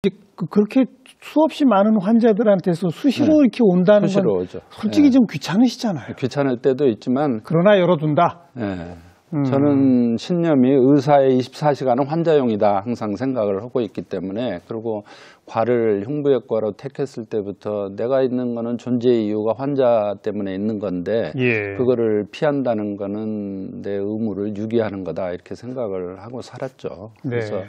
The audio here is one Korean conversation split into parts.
그렇게 수없이 많은 환자들한테서 수시로 이렇게 온다는 수시로 건 오죠. 솔직히 좀 귀찮으시잖아요. 귀찮을 때도 있지만 그러나 열어둔다. 저는 신념이 의사의 24시간은 환자용이다 항상 생각을 하고 있기 때문에, 그리고 과를 흉부외과로 택했을 때부터 내가 있는 거는 존재의 이유가 환자 때문에 있는 건데 그거를 피한다는 거는 내 의무를 유기하는 거다 이렇게 생각을 하고 살았죠. 그래서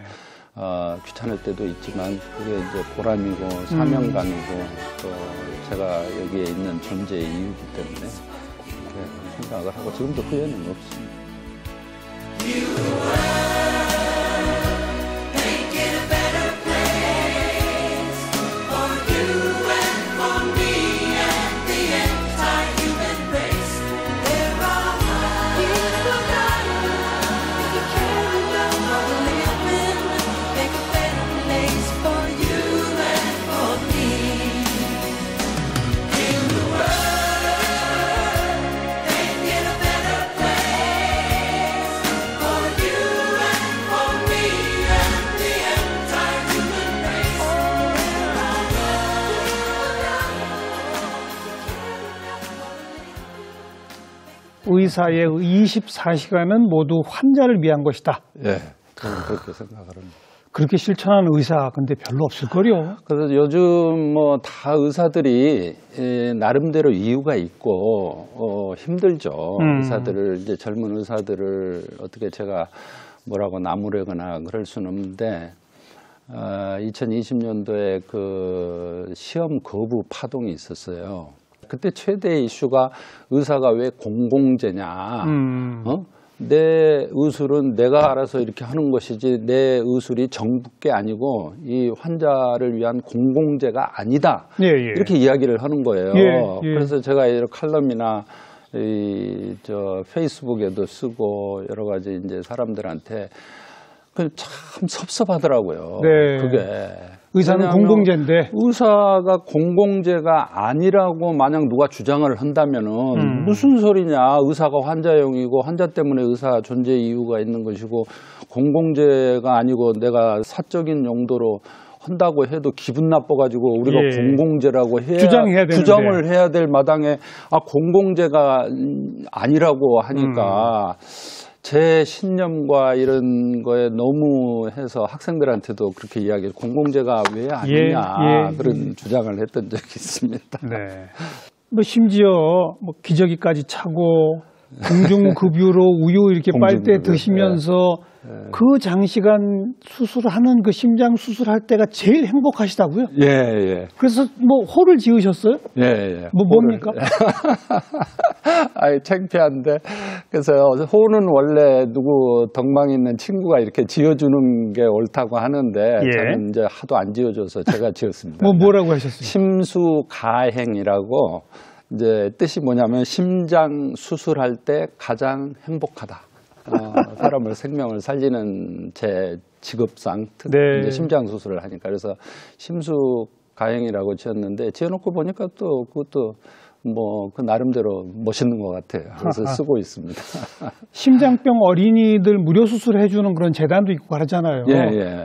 귀찮을 때도 있지만 그게 이제 보람이고 사명감이고 또 제가 여기에 있는 존재의 이유이기 때문에 생각을 하고 지금도 후회는 없습니다. 의사의 24시간은 모두 환자를 위한 것이다. 예, 저는 그렇게 생각을 합니다. 그렇게 실천하는 의사 근데 별로 없을걸요. 그래서 요즘 뭐 다 의사들이 나름대로 이유가 있고 힘들죠. 의사들을 이제 젊은 의사들을 어떻게 제가 뭐라고 나무래거나 그럴 수는 없는데 2020년도에 그 시험 거부 파동이 있었어요. 그때 최대 이슈가 의사가 왜 공공재냐. 내 의술은 내가 알아서 이렇게 하는 것이지 내 의술이 정부게 아니고 이 환자를 위한 공공재가 아니다. 이렇게 이야기를 하는 거예요. 그래서 제가 이런 칼럼이나 페이스북에도 쓰고 여러 가지 이제 사람들한테 참 섭섭하더라고요. 그게. 의사는 공공재인데. 의사가 공공재가 아니라고 만약 누가 주장을 한다면은 무슨 소리냐. 의사가 환자용이고 환자 때문에 의사 존재 이유가 있는 것이고 공공재가 아니고 내가 사적인 용도로 한다고 해도 기분 나빠가지고 우리가 공공재라고 해야 주장을 해야 될 마당에 공공재가 아니라고 하니까 제 신념과 이런 거에 너무 해서 학생들한테도 그렇게 이야기해요. 공공재가 왜 아니냐 그런 주장을 했던 적이 있습니다. 뭐 심지어 뭐 기저귀까지 차고 공중급유로 우유 이렇게 빨대 드시면서 그 장시간 수술하는 그 심장 수술할 때가 제일 행복하시다고요? 그래서 뭐 호를 지으셨어요? 뭡니까? 아이 창피한데. 그래서 호는 원래 누구 덕망 있는 친구가 이렇게 지어주는 게 옳다고 하는데 저는 이제 하도 안 지어줘서 제가 지었습니다. 뭐라고 하셨어요? 심수가행이라고 이제 뜻이 뭐냐면 심장 수술할 때 가장 행복하다. 사람을 생명을 살리는 제 직업상 이제 심장 수술을 하니까 그래서 심수가행이라고 지었는데 지어놓고 보니까 또 그것도 뭐 그 나름대로 멋있는 것 같아요. 그래서 쓰고 있습니다. 심장병 어린이들 무료 수술해 주는 그런 재단도 있고 그러잖아요.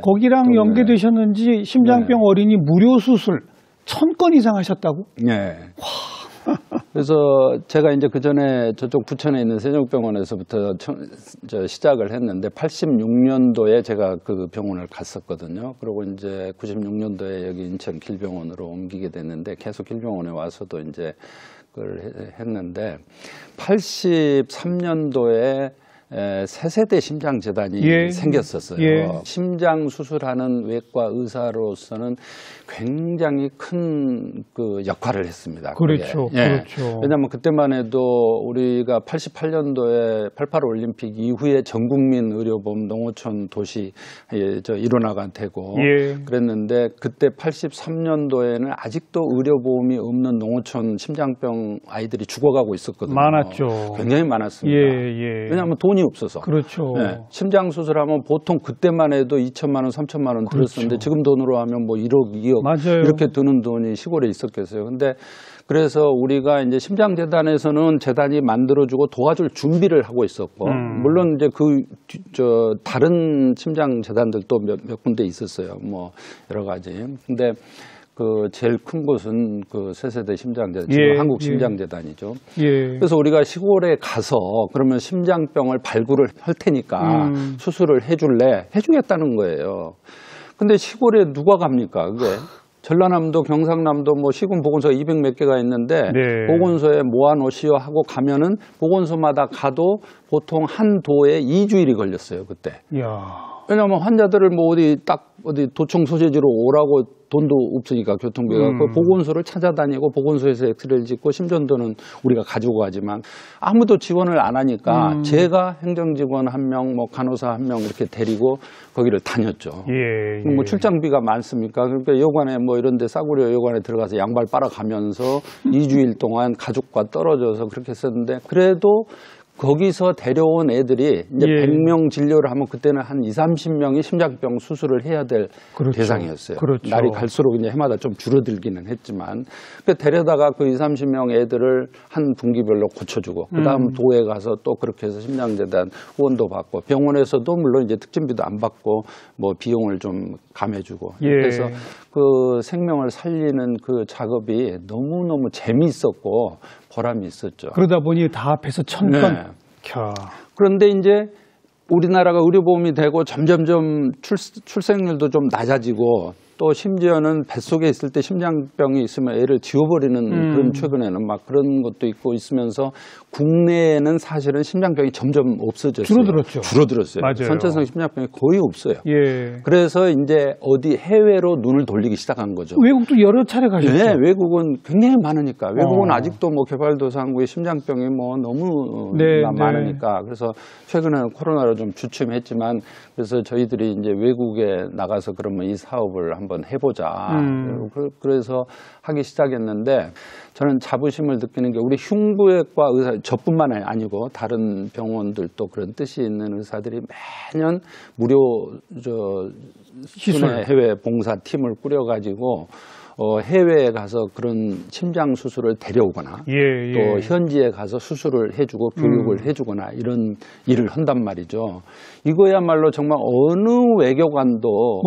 거기랑 연계되셨는지 심장병 어린이 무료 수술 1000건 이상 하셨다고? 그래서 제가 이제 그 전에 저쪽 부천에 있는 세종병원에서부터 시작을 했는데 86년도에 제가 그 병원을 갔었거든요. 그리고 이제 96년도에 여기 인천 길병원으로 옮기게 됐는데 계속 길병원에 와서도 이제 그걸 했는데 83년도에 새세대 심장재단이 생겼었어요. 심장 수술하는 외과 의사로서는 굉장히 큰 그 역할을 했습니다. 그렇죠. 왜냐하면 그때만 해도 우리가 88년도에 88 올림픽 이후에 전국민 의료보험 농어촌 도시 일원화가 되고 그랬는데 그때 83년도에는 아직도 의료보험이 없는 농어촌 심장병 아이들이 죽어가고 있었거든요. 많았죠. 굉장히 많았습니다. 왜냐하면 돈이 돈이 없어서. 그렇죠. 네. 심장 수술하면 보통 그때만 해도 2천만 원, 3천만 원 들었었는데 지금 돈으로 하면 뭐 1억, 2억 맞아요. 이렇게 드는 돈이 시골에 있었겠어요. 근데 그래서 우리가 이제 심장재단에서는 재단이 만들어주고 도와줄 준비를 하고 있었고, 물론 이제 다른 심장재단들도 몇 군데 있었어요. 뭐 여러 가지. 근데 그 제일 큰 곳은 그 세세대 심장재단, 지금 한국 심장재단이죠. 그래서 우리가 시골에 가서 그러면 심장병을 발굴을 할 테니까 수술을 해줄래? 해주겠다는 거예요. 근데 시골에 누가 갑니까? 그게. 전라남도, 경상남도 뭐 시군 보건소가 200 몇 개가 있는데 보건소에 모아놓으시오 하고 가면은 보건소마다 가도 보통 한 도에 2주일이 걸렸어요, 그때. 이야. 왜냐하면 환자들을 뭐 어디 도청 소재지로 오라고 돈도 없으니까 교통비가 그 보건소를 찾아다니고 보건소에서 엑스레이를 찍고 심전도는 우리가 가지고 가지만 아무도 지원을 안 하니까 제가 행정직원 1명, 뭐 간호사 1명 이렇게 데리고 거기를 다녔죠. 뭐 출장비가 많습니까? 그러니까 여관에 뭐 이런 데 싸구려 여관에 들어가서 양발 빨아가면서 2주일 동안 가족과 떨어져서 그렇게 했었는데 그래도 거기서 데려온 애들이 이제 100명 진료를 하면 그때는 한 20-30명이 심장병 수술을 해야 될 대상이었어요. 날이 갈수록 이제 해마다 좀 줄어들기는 했지만 그 데려다가 그 20-30명 애들을 한 분기별로 고쳐주고 그다음 도에 가서 또 그렇게 해서 심장재단 후원도 받고 병원에서도 물론 이제 특진비도 안 받고 뭐 비용을 좀 감해주고 그래서 그 생명을 살리는 그 작업이 너무너무 재미있었고 보람이 있었죠. 그러다 보니 다 합해서 1000건. 그런데 이제 우리나라가 의료보험이 되고 점점점 출생률도 좀 낮아지고 또 심지어는 뱃속에 있을 때 심장병이 있으면 애를 지워버리는 그런 최근에는 막 그런 것도 있고 있으면서 국내에는 사실은 심장병이 점점 없어졌어요. 줄어들었어요. 맞아요. 선천성 심장병이 거의 없어요. 그래서 이제 어디 해외로 눈을 돌리기 시작한 거죠. 외국도 여러 차례 가셨죠? 네, 외국은 굉장히 많으니까. 외국은 아직도 뭐 개발도상국에 심장병이 뭐 너무 많으니까. 그래서 최근에는 코로나로 좀 주춤했지만 그래서 저희들이 이제 외국에 나가서 그러면 이 사업을 한번 해보자. 그래서 하기 시작했는데 저는 자부심을 느끼는 게 우리 흉부외과 의사 저뿐만 아니고 다른 병원들도 그런 뜻이 있는 의사들이 매년 무료 순회 해외 봉사 팀을 꾸려가지고 해외에 가서 그런 심장 수술을 데려오거나 또 현지에 가서 수술을 해주고 교육을 해주거나 이런 일을 한단 말이죠. 이거야말로 정말 어느 외교관도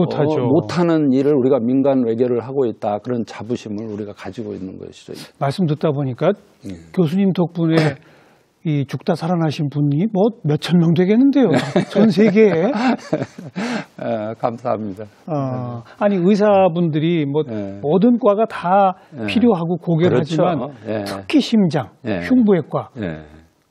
못하는 일을 우리가 민간 외교를 하고 있다. 그런 자부심을 우리가 가지고 있는 것이죠. 말씀 듣다 보니까 교수님 덕분에 이 죽다 살아나신 분이 뭐 몇천 명 되겠는데요. 전 세계에. 감사합니다. 아니 의사분들이 뭐 모든 과가 다 필요하고 고결하지만 특히 심장, 흉부외과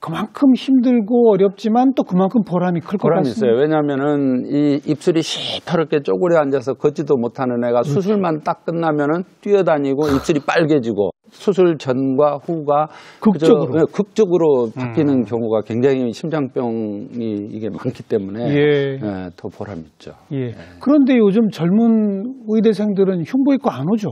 그만큼 힘들고 어렵지만 또 그만큼 보람이 클 것 같습니다. 있어요. 왜냐하면은 이 입술이 시퍼렇게 쪼그려 앉아서 걷지도 못하는 애가 수술만 딱 끝나면은 뛰어다니고 입술이 빨개지고 수술 전과 후가 극적으로 바뀌는 경우가 굉장히 심장병이 이게 많기 때문에 더 보람 있죠. 그런데 요즘 젊은 의대생들은 흉부외과 안 오죠?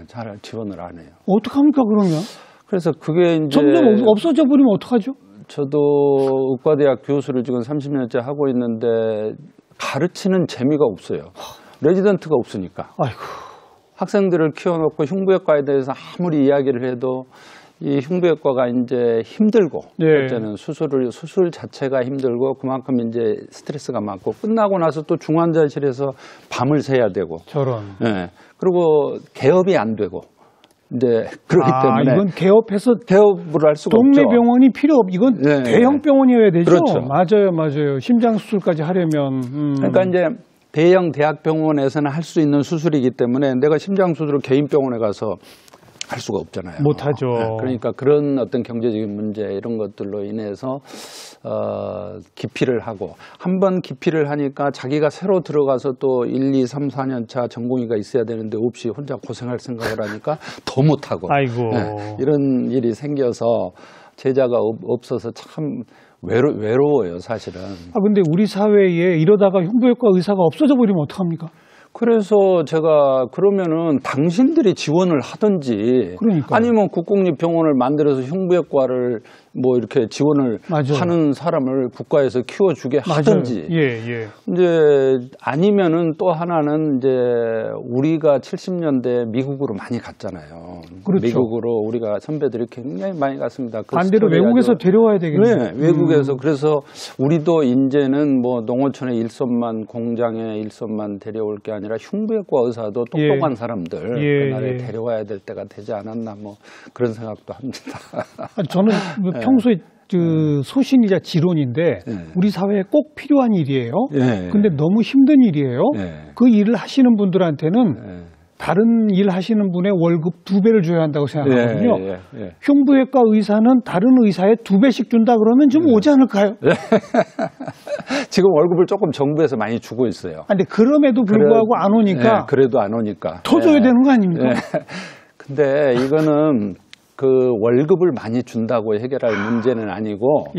잘 지원을 안 해요. 어떡합니까 그러면? 그래서 그게 이제 점점 없어져 버리면 어떡하죠? 저도 의과대학 교수를 지금 30년째 하고 있는데 가르치는 재미가 없어요. 레지던트가 없으니까. 아이고. 학생들을 키워놓고 흉부외과에 대해서 아무리 이야기를 해도 이 흉부외과가 이제 힘들고 첫째는 수술 자체가 힘들고 그만큼 이제 스트레스가 많고 끝나고 나서 또 중환자실에서 밤을 새야 되고 그리고 개업이 안 되고 이제 그렇기 때문에 이건 개업을 할 수가 동네 없죠. 병원이 필요 없. 이건 대형 병원이어야 되죠. 맞아요. 심장 수술까지 하려면 그러니까 이제 대형 대학병원에서는 할 수 있는 수술이기 때문에 내가 심장 수술을 개인 병원에 가서 할 수가 없잖아요. 못하죠. 그러니까 그런 어떤 경제적인 문제 이런 것들로 인해서 기피를 하고 한번 기피를 하니까 자기가 새로 들어가서 또 1, 2, 3, 4년 차 전공의가 있어야 되는데 없이 혼자 고생할 생각을 하니까 더 못하고 이런 일이 생겨서 제자가 없어서 참 외로워요, 사실은. 근데 우리 사회에 이러다가 흉부외과 의사가 없어져 버리면 어떡합니까? 그래서 제가 그러면은 당신들이 지원을 하든지 아니면 국공립병원을 만들어서 흉부외과를 뭐 이렇게 지원을 맞아요. 하는 사람을 국가에서 키워주게 하든지. 이제 아니면은 또 하나는 이제 우리가 70년대 미국으로 많이 갔잖아요. 그렇죠. 미국으로 우리가 선배들이 굉장히 많이 갔습니다. 그 반대로 외국에서 데려와야 되겠네요. 네, 외국에서. 그래서 우리도 이제는 뭐 농어촌의 일손만, 공장의 일손만 데려올 게 아니라 흉부외과 의사도 똑똑한 사람들 그날에 데려와야 될 때가 되지 않았나 뭐 그런 생각도 합니다. 저는 평소에 그 소신이자 지론인데 우리 사회에 꼭 필요한 일이에요. 근데 너무 힘든 일이에요. 그 일을 하시는 분들한테는 다른 일 하시는 분의 월급 2배를 줘야 한다고 생각하거든요. 흉부외과 의사는 다른 의사에 2배씩 준다 그러면 좀 오지 않을까요? 지금 월급을 조금 정부에서 많이 주고 있어요. 근데 그럼에도 불구하고 안 오니까. 그래도 안 오니까. 더 줘야 되는 거 아닙니까? 근데 이거는 그 월급을 많이 준다고 해결할 문제는 아니고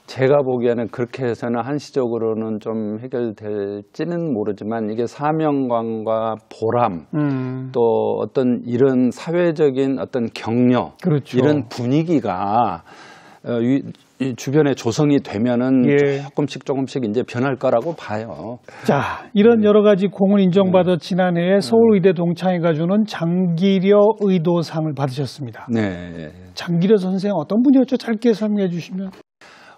제가 보기에는 그렇게 해서는 한시적으로는 좀 해결될지는 모르지만 이게 사명감과 보람 또 어떤 이런 사회적인 어떤 격려 그렇죠. 이런 분위기가 이 주변에 조성이 되면은 조금씩 이제 변할 거라고 봐요. 자, 이런 여러 가지 공을 인정받아 지난해에 서울의대 동창회가 주는 장기려 의도상을 받으셨습니다. 장기려 선생 어떤 분이었죠? 짧게 설명해 주시면.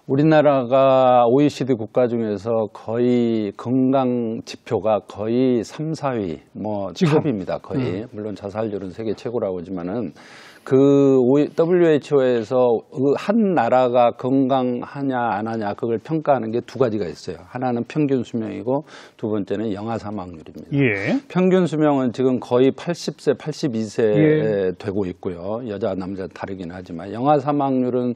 우리나라가 OECD 국가 중에서 거의 건강 지표가 거의 3, 4위 뭐 탑입니다. 거의 물론 자살률은 세계 최고라고 하지만은 그 WHO에서 한 나라가 건강하냐 안 하냐 그걸 평가하는 게 2가지가 있어요. 하나는 평균 수명이고 두 번째는 영아 사망률입니다. 평균 수명은 지금 거의 80세, 82세 되고 있고요. 여자, 남자 다르긴 하지만 영아 사망률은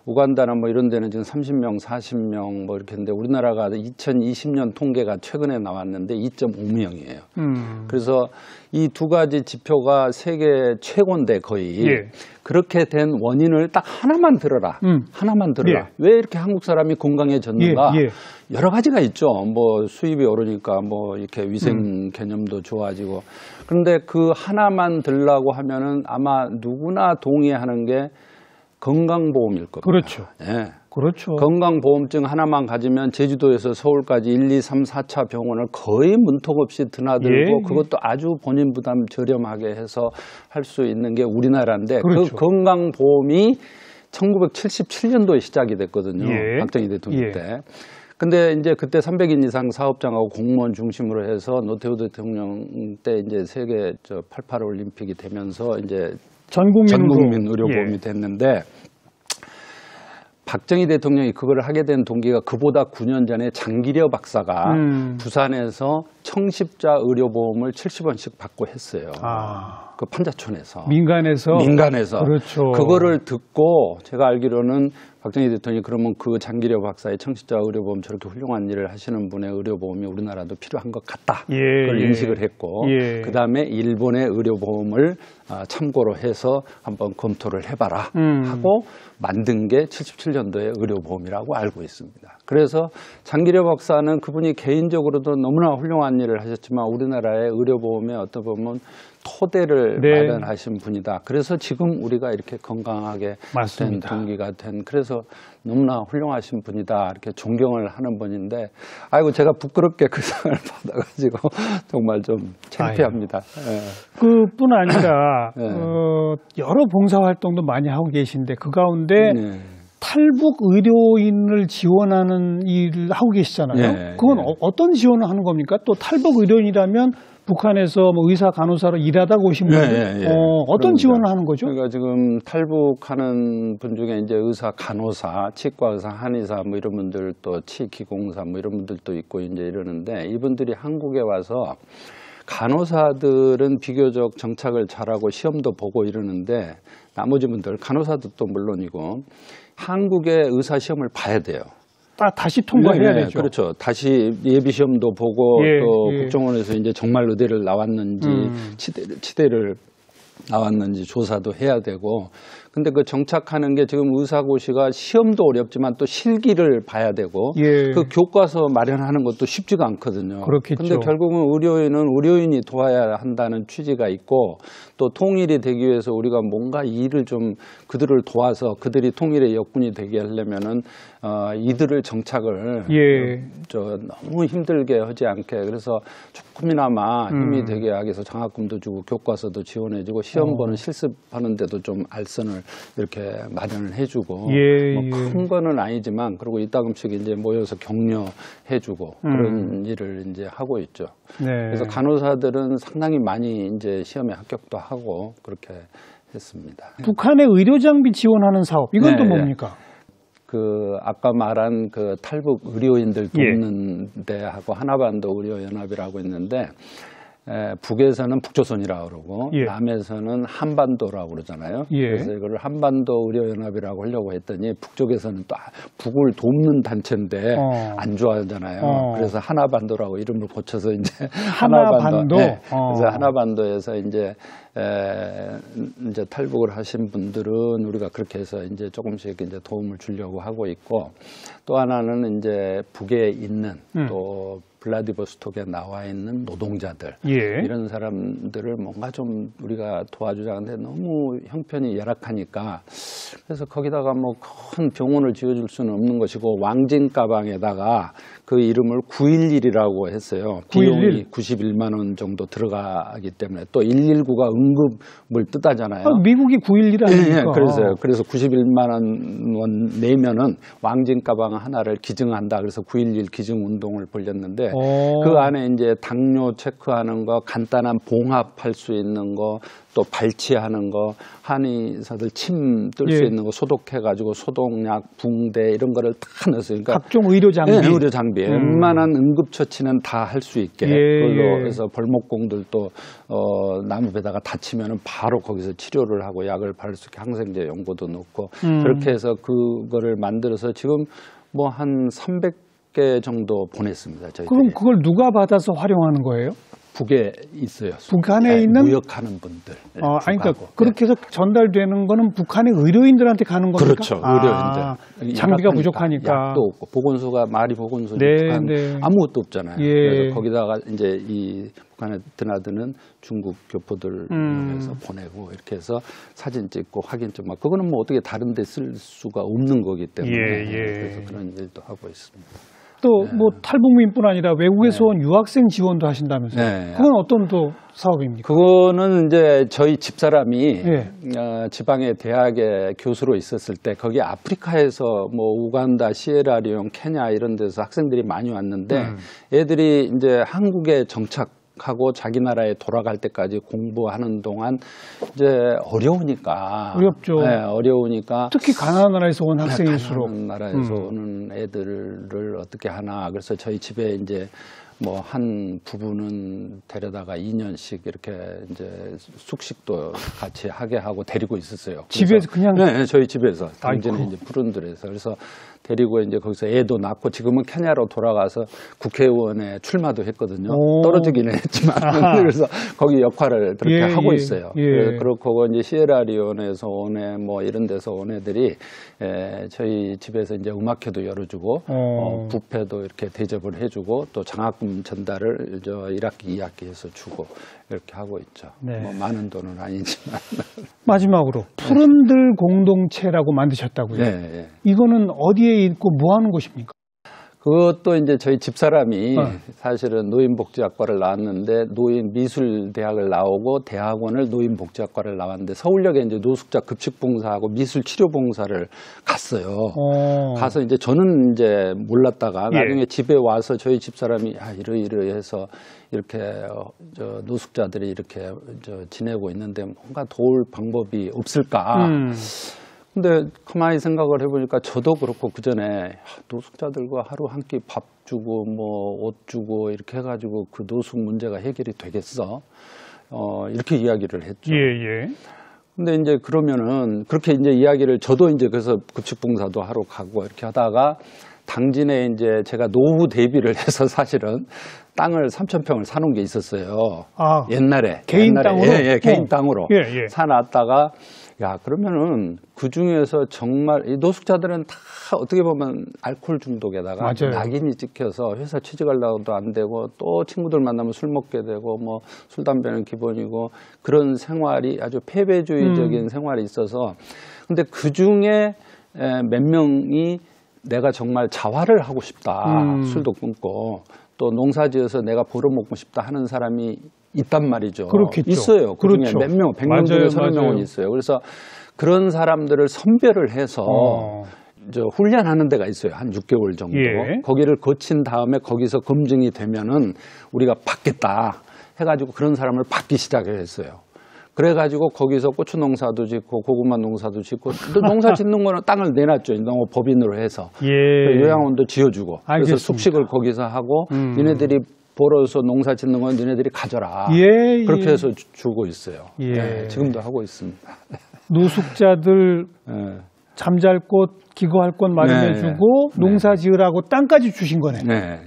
우간다나 뭐 이런 데는 지금 30명, 40명 뭐 이렇게 했는데 우리나라가 2020년 통계가 최근에 나왔는데 2.5명이에요. 그래서 이 2가지 지표가 세계 최고인데 거의 그렇게 된 원인을 딱 하나만 들어라. 하나만 들어라. 왜 이렇게 한국 사람이 건강해졌는가? 여러 가지가 있죠. 뭐 수입이 오르니까 뭐 이렇게 위생 개념도 좋아지고. 그런데 그 하나만 들라고 하면은 아마 누구나 동의하는 게 건강보험일 겁니다. 그렇죠. 그렇죠. 건강보험증 하나만 가지면 제주도에서 서울까지 1, 2, 3, 4차 병원을 거의 문턱 없이 드나들고 그것도 아주 본인 부담 저렴하게 해서 할 수 있는 게 우리나라인데 그 건강보험이 1977년도에 시작이 됐거든요. 박정희 대통령 때. 근데 이제 그때 300인 이상 사업장하고 공무원 중심으로 해서 노태우 대통령 때 이제 세계 88 올림픽이 되면서 이제 전국민 의료보험이 됐는데 박정희 대통령이 그걸 하게 된 동기가 그보다 9년 전에 장기려 박사가 부산에서 청십자 의료보험을 70원씩 받고 했어요. 그 판자촌에서. 민간에서. 그렇죠. 그거를 듣고 제가 알기로는 박정희 대통령이 그러면 그 장기려 박사의 청십자 의료보험 저렇게 훌륭한 일을 하시는 분의 의료보험이 우리나라도 필요한 것 같다. 그걸 인식을 했고 그다음에 일본의 의료보험을 참고로 해서 한번 검토를 해봐라 하고 만든 게 77년도의 의료보험이라고 알고 있습니다. 그래서 장기려 박사는 그분이 개인적으로도 너무나 훌륭한 일을 하셨지만 우리나라의 의료보험에 어떤 보면 토대를 마련하신 분이다. 그래서 지금 우리가 이렇게 건강하게 된 동기가 된 그래서 너무나 훌륭하신 분이다. 이렇게 존경을 하는 분인데 아이고 제가 부끄럽게 그 상을 받아가지고 정말 좀 창피합니다. 그뿐 아니라 여러 봉사활동도 많이 하고 계신데 그 가운데 탈북 의료인을 지원하는 일을 하고 계시잖아요. 그건 어떤 지원을 하는 겁니까? 또 탈북 의료인이라면 북한에서 뭐 의사 간호사로 일하다가 오신 분들 어떤 지원을 하는 거죠? 그러니까 지금 탈북하는 분 중에 이제 의사 간호사, 치과 의사, 한의사 뭐 이런 분들 또 치기공사 뭐 이런 분들도 있고 이제 이러는데 이분들이 한국에 와서 간호사들은 비교적 정착을 잘하고 시험도 보고 이러는데 나머지 분들 간호사들도 물론이고 한국의 의사 시험을 봐야 돼요. 다시 통과해야 되죠. 그렇죠. 다시 예비 시험도 보고 또 국정원에서 이제 정말 의대를 나왔는지 치대를 나왔는지 조사도 해야 되고 근데 그 정착하는 게 지금 의사고시가 시험도 어렵지만 또 실기를 봐야 되고 예. 그 교과서 마련하는 것도 쉽지가 않거든요. 그렇겠죠. 근데 결국은 의료인은 의료인이 도와야 한다는 취지가 있고 또 통일이 되기 위해서 우리가 뭔가 일을 좀 그들을 도와서 그들이 통일의 역군이 되게 하려면은 이들을 정착을 너무 힘들게 하지 않게 그래서 조금이나마 힘이 되게 하기 위해서 장학금도 주고 교과서도 지원해주고 시험 보는 실습하는 데도 좀 알선을 이렇게 마련을 해주고 뭐 큰 거는 아니지만 그리고 이따금씩 이제 모여서 격려해주고 그런 일을 이제 하고 있죠. 네. 그래서 간호사들은 상당히 많이 이제 시험에 합격도 하고 그렇게 했습니다. 북한의 의료 장비 지원하는 사업 이건 또 뭡니까? 그 아까 말한 그 탈북 의료인들 돕는 데하고 하나반도 의료연합이라고 있는데 북에서는 북조선이라고 그러고 남에서는 한반도라고 그러잖아요. 그래서 이거를 한반도 의료연합이라고 하려고 했더니 북쪽에서는 또 북을 돕는 단체인데 안 좋아하잖아요. 그래서 하나반도라고 이름을 고쳐서 이제 하나반도. 그래서 하나반도에서 이제 탈북을 하신 분들은 우리가 그렇게 해서 이제 조금씩 이제 도움을 주려고 하고 있고 또 하나는 이제 북에 있는 또 블라디보스톡에 나와 있는 노동자들 이런 사람들을 뭔가 좀 우리가 도와주자 하는데 너무 형편이 열악하니까 그래서 거기다가 뭐 큰 병원을 지어줄 수는 없는 것이고 왕진 가방에다가 그 이름을 911이라고 했어요. 911? 비용이 91만 원 정도 들어가기 때문에 또 119가 응급을 뜻하잖아요. 미국이 911 아닙니까? 그래서 91만 원 내면은 왕진 가방 하나를 기증한다. 그래서 911 기증 운동을 벌였는데 그 안에 이제 당뇨 체크하는 거, 간단한 봉합할 수 있는 거, 또 발치하는 거, 한의사들 침 뜰 수 있는 거 소독해가지고 소독약, 붕대 이런 거를 다 넣었어요. 그러니까 각종 의료 장비. 의료 장비. 웬만한 응급처치는 다 할 수 있게. 그걸로 해서 벌목공들도 나무배다가 다치면은 바로 거기서 치료를 하고 약을 바를 수 있게 항생제 연고도 넣고 그렇게 해서 그거를 만들어서 지금 뭐 한 300개 정도 보냈습니다. 저희들이. 그럼 그걸 누가 받아서 활용하는 거예요? 북에 있어요. 북한에 있는 무역하는 분들. 아니, 그러니까 그렇게 해서 전달되는 거는 북한의 의료인들한테 가는 겁니까? 그렇죠. 의료인들. 장비가 부족하니까. 약도 없고 보건소가 말이 보건소니까 아무것도 없잖아요. 그래서 거기다가 이제 이 북한에 드나드는 중국 교포들 해서 보내고 이렇게 해서 사진 찍고 확인증 막 그거는 뭐 어떻게 다른 데 쓸 수가 없는 거기 때문에 그래서 그런 일도 하고 있습니다. 또 뭐 탈북민뿐 아니라 외국에서 온 유학생 지원도 하신다면서요? 그건 어떤 또 사업입니까? 그거는 이제 저희 집사람이 지방의 대학에 교수로 있었을 때 거기 아프리카에서 뭐 우간다, 시에라리온, 케냐 이런 데서 학생들이 많이 왔는데 애들이 이제 한국에 정착하고 자기 나라에 돌아갈 때까지 공부하는 동안 이제 어려우니까 어렵죠. 어려우니까 특히 가난한 나라에서 온 학생일수록 가난한 나라에서 오는 애들을 어떻게 하나 그래서 저희 집에 이제 뭐 한 부부는 데려다가 2년씩 이렇게 이제 숙식도 같이 하게 하고 데리고 있었어요. 집에서 그냥? 네, 저희 집에서 당진에 이제 푸른들에서 그래서 데리고 이제 거기서 애도 낳고 지금은 케냐로 돌아가서 국회의원에 출마도 했거든요. 떨어지기는 했지만 그래서 거기 역할을 그렇게 하고 있어요. 그렇고 이제 시에라리온에서 온 애 뭐 이런 데서 온 애들이 저희 집에서 이제 음악회도 열어주고 뷔페도 이렇게 대접을 해주고 또 장학금 전달을 저 1학기, 2학기에서 주고 이렇게 하고 있죠. 뭐 많은 돈은 아니지만. 마지막으로 푸른들 공동체라고 만드셨다고요? 이거는 어디에 있고 뭐 하는 곳입니까? 그것도 이제 저희 집사람이 사실은 노인복지학과를 나왔는데 노인미술대학을 나오고 대학원을 노인복지학과를 나왔는데 서울역에 이제 노숙자 급식봉사하고 미술치료봉사를 갔어요. 가서 이제 저는 이제 몰랐다가 나중에 집에 와서 저희 집사람이 이러이러해서 이렇게 저 노숙자들이 이렇게 지내고 있는데 뭔가 도울 방법이 없을까? 근데 가만히 생각을 해보니까 저도 그렇고 그 전에 노숙자들과 하루 한 끼 밥 주고 뭐 옷 주고 이렇게 해가지고 그 노숙 문제가 해결이 되겠어? 이렇게 이야기를 했죠. 근데 이제 그러면은 그렇게 이제 이야기를 저도 이제 그래서 급식봉사도 하러 가고 이렇게 하다가 당진에 이제 제가 노후 대비를 해서 사실은 땅을 3,000평을 사놓은 게 있었어요. 아, 옛날에. 개인 땅으로? 예, 개인 땅으로. 예. 사놨다가, 야, 그러면은 그 중에서 정말 이 노숙자들은 다 어떻게 보면 알코올 중독에다가 맞아요. 낙인이 찍혀서 회사 취직하려고도 안 되고 또 친구들 만나면 술 먹게 되고 뭐 술, 담배는 기본이고 그런 생활이 아주 패배주의적인 생활이 있어서 근데 그 중에 몇 명이 내가 정말 자활을 하고 싶다. 술도 끊고 또 농사지어서 내가 벌어먹고 싶다 하는 사람이 있단 말이죠. 그렇겠죠. 있어요. 그 중에 그렇죠. 몇 명, 100명 중에 30명은 있어요. 그래서 그런 사람들을 선별을 해서 훈련하는 데가 있어요. 한 6개월 정도. 예. 거기를 거친 다음에 거기서 검증이 되면은 우리가 받겠다 해가지고 그런 사람을 받기 시작을 했어요. 그래가지고 거기서 고추 농사도 짓고 고구마 농사도 짓고 또 농사 짓는 거는 땅을 내놨죠. 너무 법인으로 해서. 예. 요양원도 지어주고. 알겠습니다. 그래서 숙식을 거기서 하고 니네들이 벌어서 농사 짓는 건 니네들이 가져라. 예. 그렇게 해서 주고 있어요. 예. 네, 지금도 하고 있습니다. 노숙자들 잠잘 곳, 기거할 곳 마련해주고 농사 지으라고 땅까지 주신 거네. 네.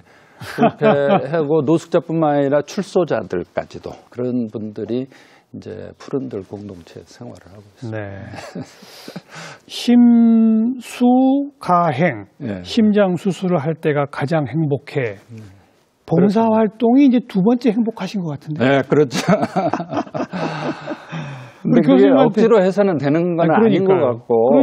그렇게 하고 노숙자뿐만 아니라 출소자들까지도 그런 분들이 이제 푸른들 공동체 생활을 하고 있습니다. 네. 심수가행, 심장 수술을 할 때가 가장 행복해. 봉사 활동이 이제 두 번째 행복하신 것 같은데. 네, 그렇죠. 근데 그게 억지로 해서는 되는 건 아닌 것 같고,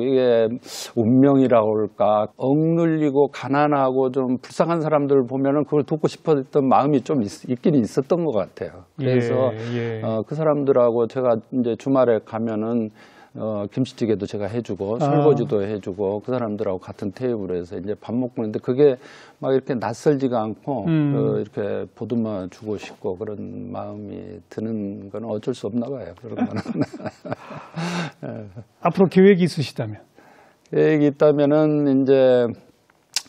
이게 운명이라고 할까, 억눌리고 가난하고 좀 불쌍한 사람들을 보면은 그걸 돕고 싶었던 마음이 좀 있긴 있었던 것 같아요. 그래서 그 사람들하고 제가 이제 주말에 가면은 김치찌개도 제가 해주고 설거지도 해주고 그 사람들하고 같은 테이블에서 이제 밥 먹고 있는데 그게 막 이렇게 낯설지가 않고 이렇게 보듬어 주고 싶고 그런 마음이 드는 건 어쩔 수 없나 봐요. 그런 거는. 앞으로 계획이 있으시다면? 계획이 있다면은 이제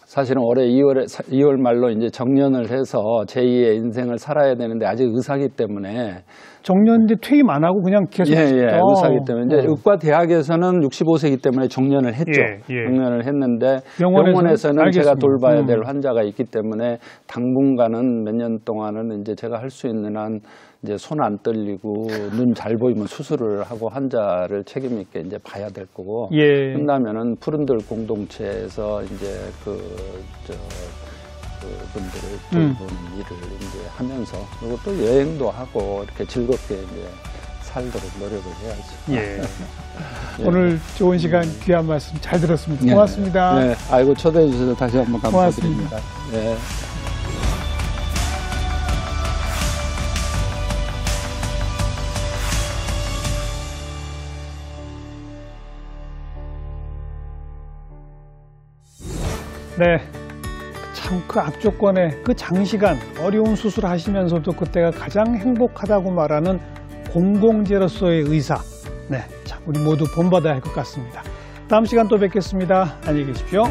사실은 올해 2월 말로 이제 정년을 해서 제2의 인생을 살아야 되는데 아직 의사기 때문에 정년인데 퇴임 안 하고 그냥 계속 의사기 때문에 이제 의과 대학에서는 65세이기 때문에 정년을 했죠. 정년을 했는데 병원에서는 제가 돌봐야 될 환자가 있기 때문에 당분간은 몇 년 동안은 이제 제가 할 수 있는 한 이제 손 안 떨리고 눈 잘 보이면 수술을 하고 환자를 책임 있게 이제 봐야 될 거고 끝나면은 푸른들 공동체에서 이제 그분들을 돌보는 일을 이제 하면서 그리고 또 여행도 하고 이렇게 즐겁게 이제 살도록 노력을 해야죠. 오늘 좋은 시간 귀한 말씀 잘 들었습니다. 고맙습니다. 아이고 초대해 주셔서 다시 한번 감사드립니다. 네. 참 그 악조건에 그 장시간 어려운 수술을 하시면서도 그때가 가장 행복하다고 말하는 공공재로서의 의사. 네. 참 우리 모두 본받아야 할 것 같습니다. 다음 시간 또 뵙겠습니다. 안녕히 계십시오.